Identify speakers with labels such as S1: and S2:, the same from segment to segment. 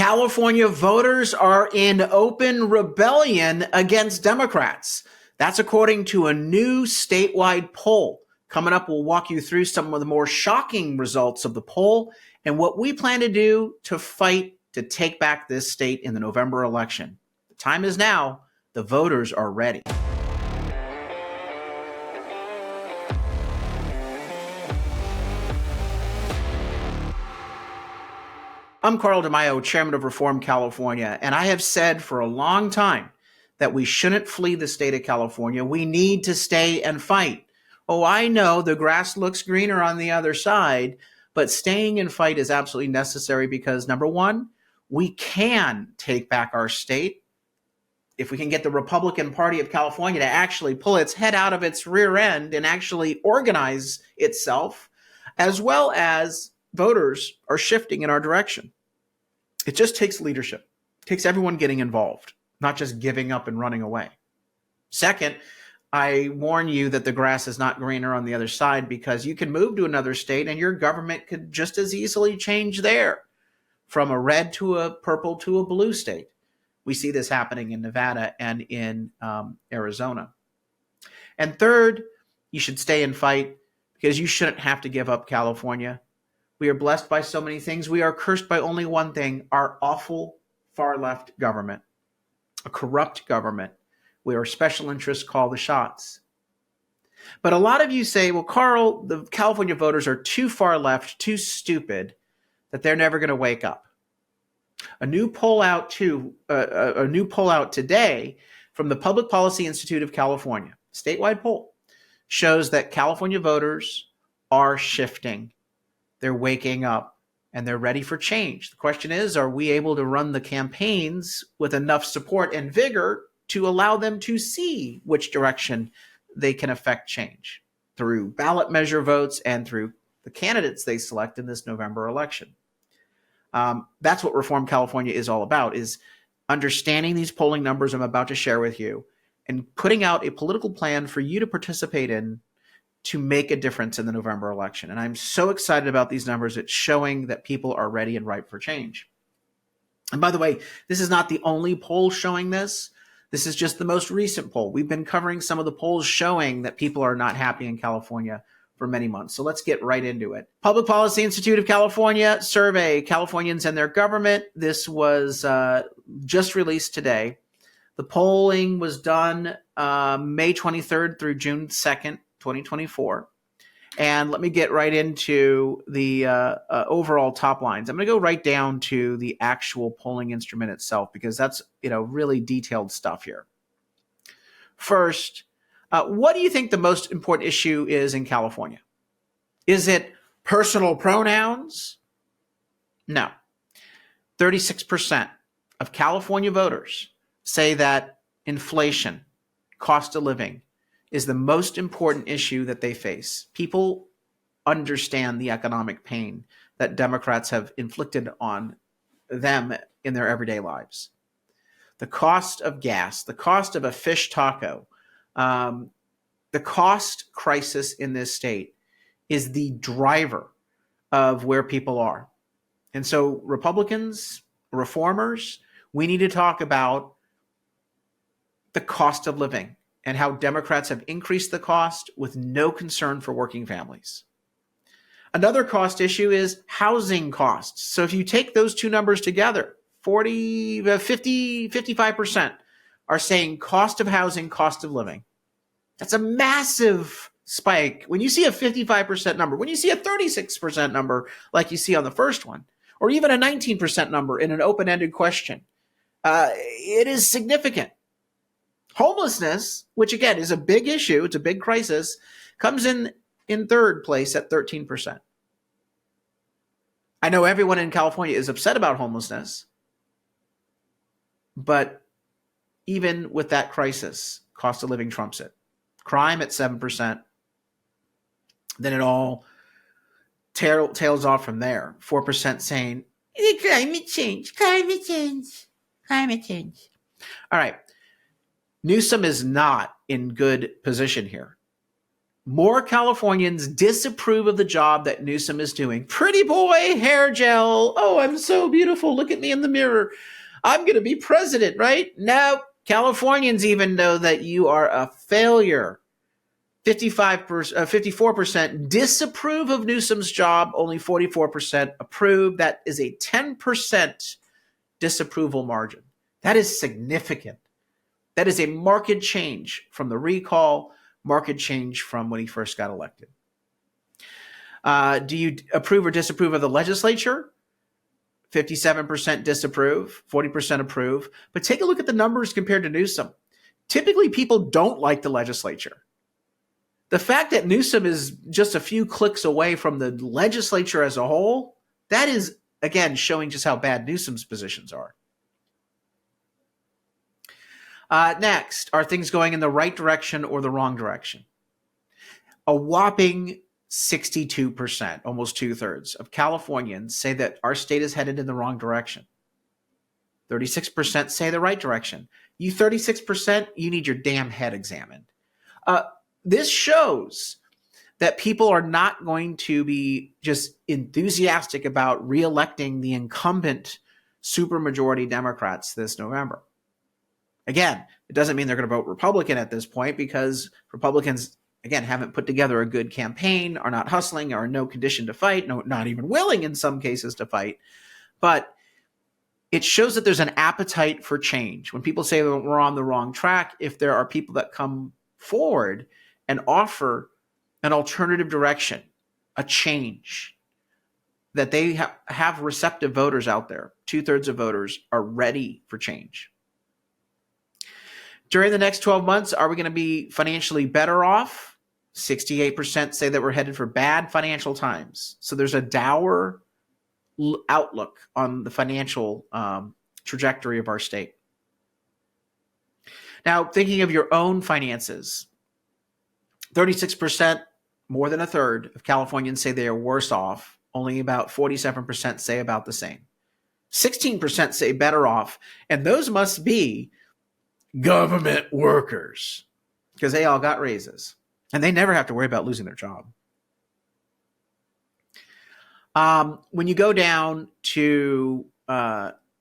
S1: California voters are in open rebellion against Democrats. That's according to a new statewide poll. Coming up, we'll walk you through some of the more shocking results of the poll and what we plan to do to fight to take back this state in the November election. The time is now. The voters are ready. I'm Carl DeMaio, chairman of Reform California, and I have said for a long time that we shouldn't flee the state of California. We need to stay and fight. Oh, I know the grass looks greener on the other side, but staying and fight is absolutely necessary because, number one, we can take back our state. If we can get the Republican Party of California to actually pull its head out of its rear end and actually organize itself, as well as voters are shifting in our direction. It just takes leadership. It takes everyone getting involved, not just giving up and running away. Second, I warn you that the grass is not greener on the other side because you can move to another state and your government could just as easily change there from a red to a purple to a blue state. We see this happening in Nevada and in Arizona. And third, you should stay and fight because you shouldn't have to give up California. We are blessed by so many things. We are cursed by only one thing, our awful far-left government, a corrupt government where special interests call the shots. But a lot of you say, well, Carl, the California voters are too far left, too stupid, that they're never going to wake up. A new poll out today from the Public Policy Institute of California, statewide poll, shows that California voters are shifting. They're waking up and they're ready for change. The question is, are we able to run the campaigns with enough support and vigor to allow them to see which direction they can affect change through ballot measure votes and through the candidates they select in this November election? That's what Reform California is all about, is understanding these polling numbers I'm about to share with you and putting out a political plan for you to participate in to make a difference in the November election. And I'm so excited about these numbers. It's showing that people are ready and ripe for change. And by the way, this is not the only poll showing this. This is just the most recent poll. We've been covering some of the polls showing that people are not happy in California for many months. So let's get right into it. Public Policy Institute of California survey, Californians and their government. This was just released today. The polling was done May 23rd through June 2nd, 2024. And let me get right into the overall top lines. I'm going to go right down to the actual polling instrument itself because that's really detailed stuff here. First, what do you think the most important issue is in California? Is it personal pronouns? No. 36% of California voters say that inflation, cost of living, is the most important issue that they face. People understand the economic pain that Democrats have inflicted on them in their everyday lives. The cost of gas, the cost of a fish taco, the cost crisis in this state is the driver of where people are. And so Republicans, reformers, we need to talk about the cost of living and how Democrats have increased the cost with no concern for working families. Another cost issue is housing costs. So if you take those two numbers together, 55% are saying cost of housing, cost of living. That's a massive spike. When you see a 55% number, when you see a 36% number like you see on the first one, or even a 19% number in an open-ended question, it is significant. Homelessness, which again is a big issue, it's a big crisis, comes in third place at 13%. I know everyone in California is upset about homelessness, but even with that crisis, cost of living trumps it. Crime at 7%. Then it all tails off from there. 4% saying, climate change. All right. Newsom is not in good position here. More Californians disapprove of the job that Newsom is doing. Pretty boy, hair gel. Oh, I'm so beautiful. Look at me in the mirror. I'm going to be president, right? No, Californians even know that you are a failure. 54% disapprove of Newsom's job, only 44% approve. That is a 10% disapproval margin. That is significant. That is a marked change from the recall, marked change from when he first got elected. Do you approve or disapprove of the legislature? 57% disapprove, 40% approve. But take a look at the numbers compared to Newsom. Typically, people don't like the legislature. The fact that Newsom is just a few clicks away from the legislature as a whole, that is, again, showing just how bad Newsom's positions are. Next, are things going in the right direction or the wrong direction? A whopping 62%, almost 2/3 of Californians say that our state is headed in the wrong direction. 36% say the right direction. You 36%, you need your damn head examined. This shows that people are not going to be just enthusiastic about reelecting the incumbent supermajority Democrats this November. Again, it doesn't mean they're going to vote Republican at this point, because Republicans, again, haven't put together a good campaign, are not hustling, are in no condition to fight, not even willing in some cases to fight. But it shows that there's an appetite for change. When people say that we're on the wrong track, if there are people that come forward and offer an alternative direction, a change, that they have receptive voters out there, 2/3 of voters are ready for change. During the next 12 months, are we going to be financially better off? 68% say that we're headed for bad financial times. So there's a dour outlook on the financial trajectory of our state. Now, thinking of your own finances, 36%, more than a third of Californians say they are worse off. Only about 47% say about the same. 16% say better off, and those must be government workers, because they all got raises and they never have to worry about losing their job. When you go down to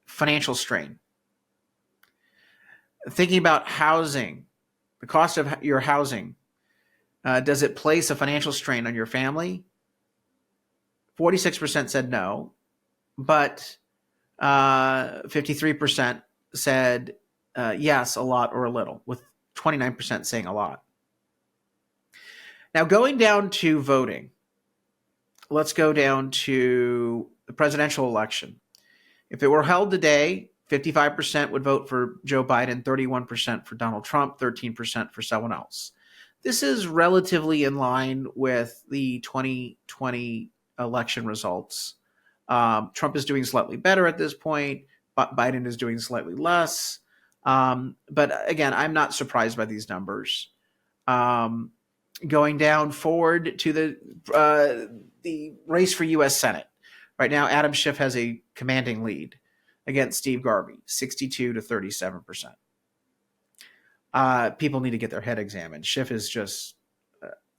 S1: financial strain, thinking about housing, the cost of your housing, does it place a financial strain on your family? 46% said no, but 53% said yes, a lot or a little, with 29% saying a lot. Now, going down to voting, let's go down to the presidential election. If it were held today, 55% would vote for Joe Biden, 31% for Donald Trump, 13% for someone else. This is relatively in line with the 2020 election results. Trump is doing slightly better at this point, but Biden is doing slightly less. But again, I'm not surprised by these numbers. Going down forward to the race for U.S. Senate. Right now, Adam Schiff has a commanding lead against Steve Garvey, 62 to 37%. People need to get their head examined. Schiff is just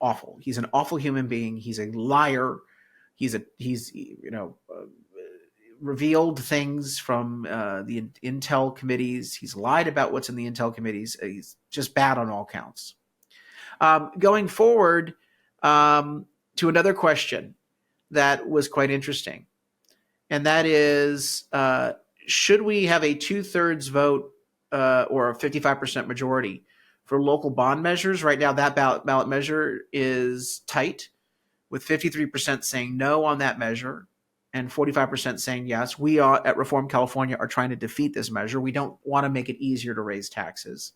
S1: awful. He's an awful human being. He's a liar. He's revealed things from the Intel committees. He's lied about what's in the Intel committees. He's just bad on all counts. Going forward to another question that was quite interesting, and that is, should we have a 2/3 vote or a 55% majority for local bond measures? Right now, that ballot measure is tight, with 53% saying no on that measure and 45% saying yes. We at Reform California are trying to defeat this measure. We don't want to make it easier to raise taxes.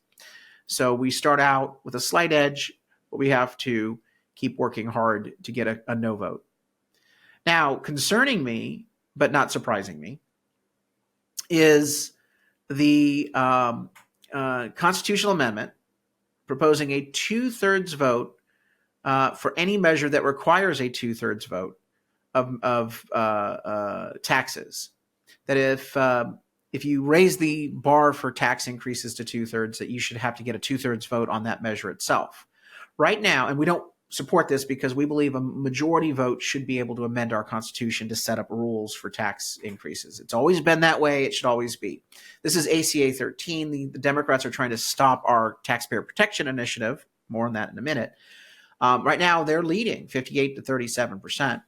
S1: So we start out with a slight edge, but we have to keep working hard to get a no vote. Now, concerning me, but not surprising me, is the constitutional amendment proposing a 2/3 vote for any measure that requires a 2/3 vote of taxes. That if you raise the bar for tax increases to 2/3, that you should have to get a 2/3 vote on that measure itself. Right now, and we don't support this because we believe a majority vote should be able to amend our Constitution to set up rules for tax increases. It's always been that way. It should always be. This is ACA 13. The Democrats are trying to stop our taxpayer protection initiative. More on that in a minute. Right now, they're leading 58 to 37%.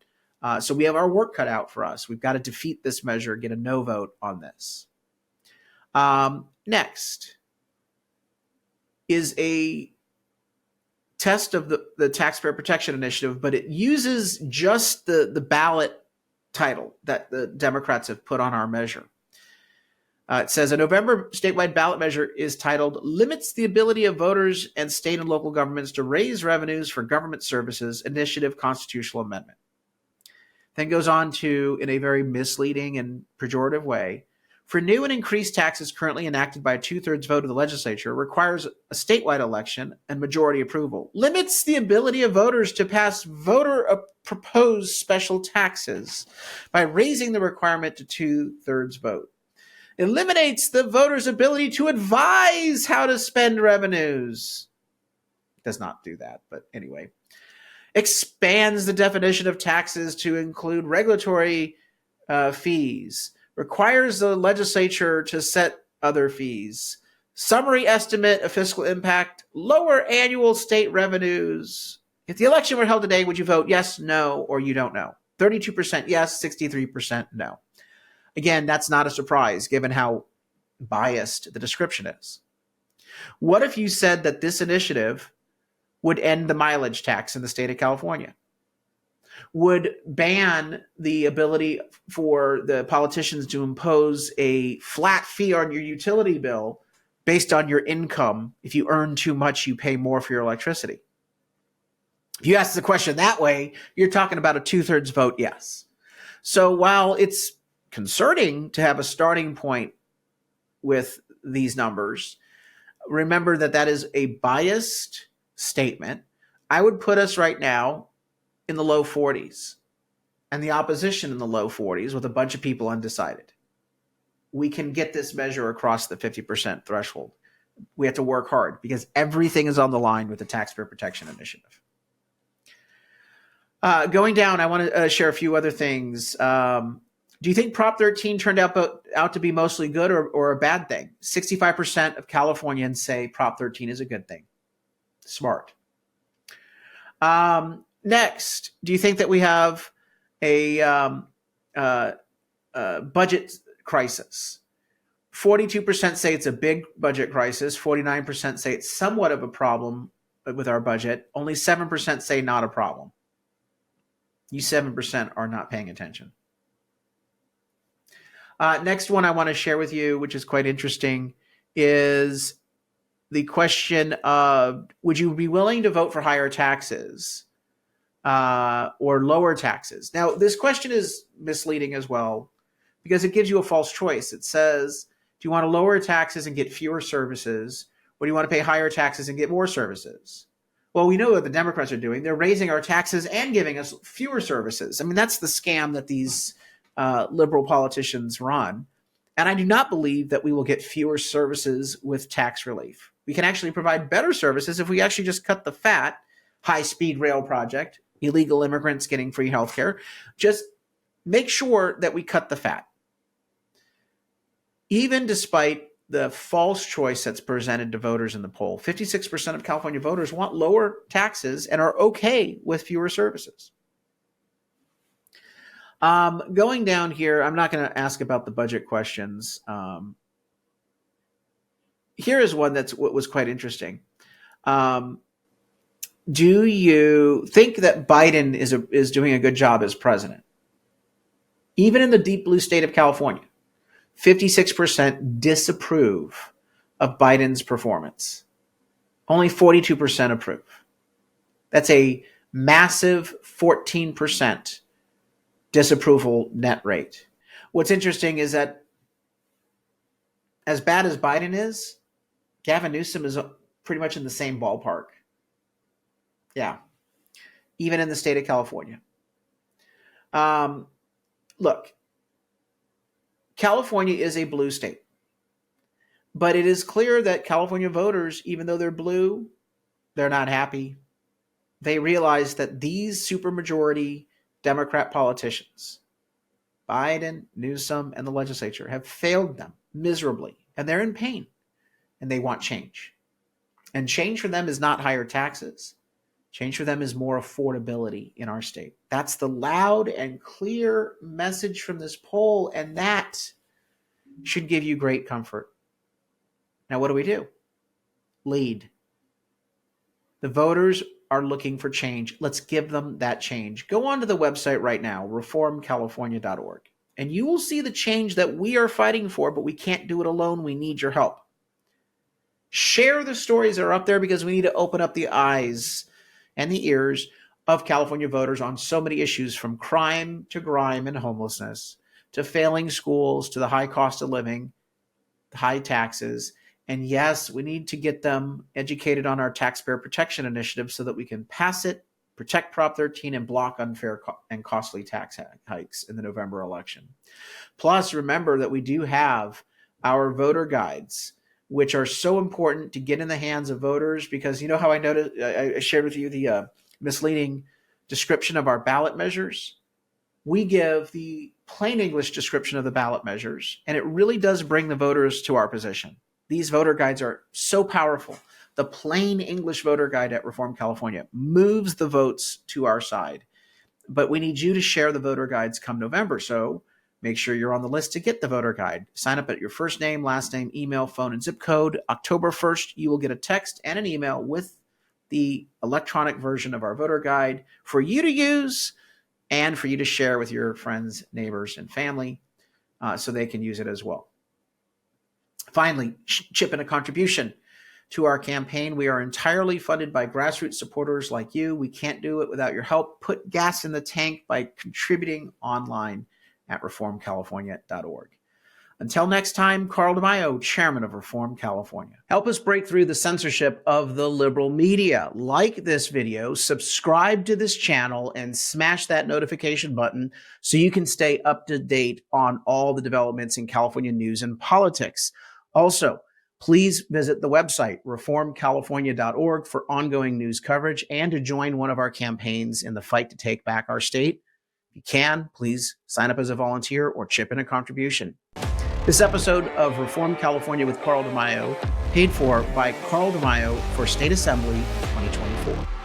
S1: So we have our work cut out for us. We've got to defeat this measure, get a no vote on this. Next is a test of the Taxpayer Protection Initiative, but it uses just the ballot title that the Democrats have put on our measure. It says a November statewide ballot measure is titled Limits the Ability of Voters and State and Local Governments to Raise Revenues for Government Services Initiative Constitutional Amendment. Then goes on to, in a very misleading and pejorative way, for new and increased taxes currently enacted by a 2/3 vote of the legislature requires a statewide election and majority approval. Limits the ability of voters to pass voter-proposed special taxes by raising the requirement to 2/3 vote. Eliminates the voter's ability to advise how to spend revenues. Does not do that, but anyway. Expands the definition of taxes to include regulatory fees. Requires the legislature to set other fees. Summary estimate of fiscal impact. Lower annual state revenues. If the election were held today, would you vote yes, no, or you don't know? 32% yes, 63% no. Again, that's not a surprise given how biased the description is. What if you said that this initiative would end the mileage tax in the state of California? Would ban the ability for the politicians to impose a flat fee on your utility bill based on your income. If you earn too much, you pay more for your electricity. If you ask the question that way, you're talking about a 2/3 vote yes. So while it's concerning to have a starting point with these numbers, remember that that is a biased statement. I would put us right now in the low 40s and the opposition in the low 40s with a bunch of people undecided. We can get this measure across the 50% threshold. We have to work hard because everything is on the line with the Taxpayer Protection Initiative. Going down, I want to share a few other things. Do you think Prop 13 turned out to be mostly good or a bad thing? 65% of Californians say Prop 13 is a good thing. Smart. Next, do you think that we have a budget crisis? 42% say it's a big budget crisis. 49% say it's somewhat of a problem with our budget. Only 7% say not a problem. You 7% are not paying attention. Next one I want to share with you, which is quite interesting, is the question of, would you be willing to vote for higher taxes or lower taxes? Now, this question is misleading as well because it gives you a false choice. It says, do you want to lower taxes and get fewer services, or do you want to pay higher taxes and get more services? Well, we know what the Democrats are doing. They're raising our taxes and giving us fewer services. I mean, that's the scam that these liberal politicians run. And I do not believe that we will get fewer services with tax relief. We can actually provide better services if we actually just cut the fat. High-speed rail project, illegal immigrants getting free health care. Just make sure that we cut the fat. Even despite the false choice that's presented to voters in the poll, 56% of California voters want lower taxes and are okay with fewer services. Going down here, I'm not going to ask about the budget questions. Here is one what was quite interesting. Do you think that Biden is doing a good job as president? Even in the deep blue state of California, 56% disapprove of Biden's performance. Only 42% approve. That's a massive 14% disapproval net rate. What's interesting is that as bad as Biden is, Gavin Newsom is pretty much in the same ballpark. Yeah, even in the state of California. Look, California is a blue state, but it is clear that California voters, even though they're blue, they're not happy. they realized that these supermajority Democrat politicians, Biden, Newsom, and the legislature, have failed them miserably, and they're in pain, and they want change. And change for them is not higher taxes. Change for them is more affordability in our state. That's the loud and clear message from this poll, and that should give you great comfort. Now, what do? Lead. The voters are looking for change. Let's give them that change. Go onto the website right now, reformcalifornia.org, and you will see the change that we are fighting for, but we can't do it alone. We need your help. Share the stories that are up there because we need to open up the eyes and the ears of California voters on so many issues, from crime to grime and homelessness, to failing schools, to the high cost of living, the high taxes. And yes, we need to get them educated on our taxpayer protection initiative so that we can pass it, protect Prop 13, and block unfair and costly tax hikes in the November election. Plus, remember that we do have our voter guides, which are so important to get in the hands of voters, because you know how I shared with you the misleading description of our ballot measures? We give the plain English description of the ballot measures, and it really does bring the voters to our position. These voter guides are so powerful. The plain English voter guide at Reform California moves the votes to our side. But we need you to share the voter guides come November. So make sure you're on the list to get the voter guide. Sign up at your first name, last name, email, phone, and zip code. October 1st, you will get a text and an email with the electronic version of our voter guide for you to use and for you to share with your friends, neighbors, and family so they can use it as well. Finally, chip in a contribution to our campaign. We are entirely funded by grassroots supporters like you. We can't do it without your help. Put gas in the tank by contributing online at reformcalifornia.org. Until next time, Carl DeMaio, chairman of Reform California. Help us break through the censorship of the liberal media. Like this video, subscribe to this channel, and smash that notification button so you can stay up to date on all the developments in California news and politics. Also, please visit the website, reformcalifornia.org, for ongoing news coverage and to join one of our campaigns in the fight to take back our state. If you can, please sign up as a volunteer or chip in a contribution. This episode of Reform California with Carl DeMaio, paid for by Carl DeMaio for State Assembly 2024.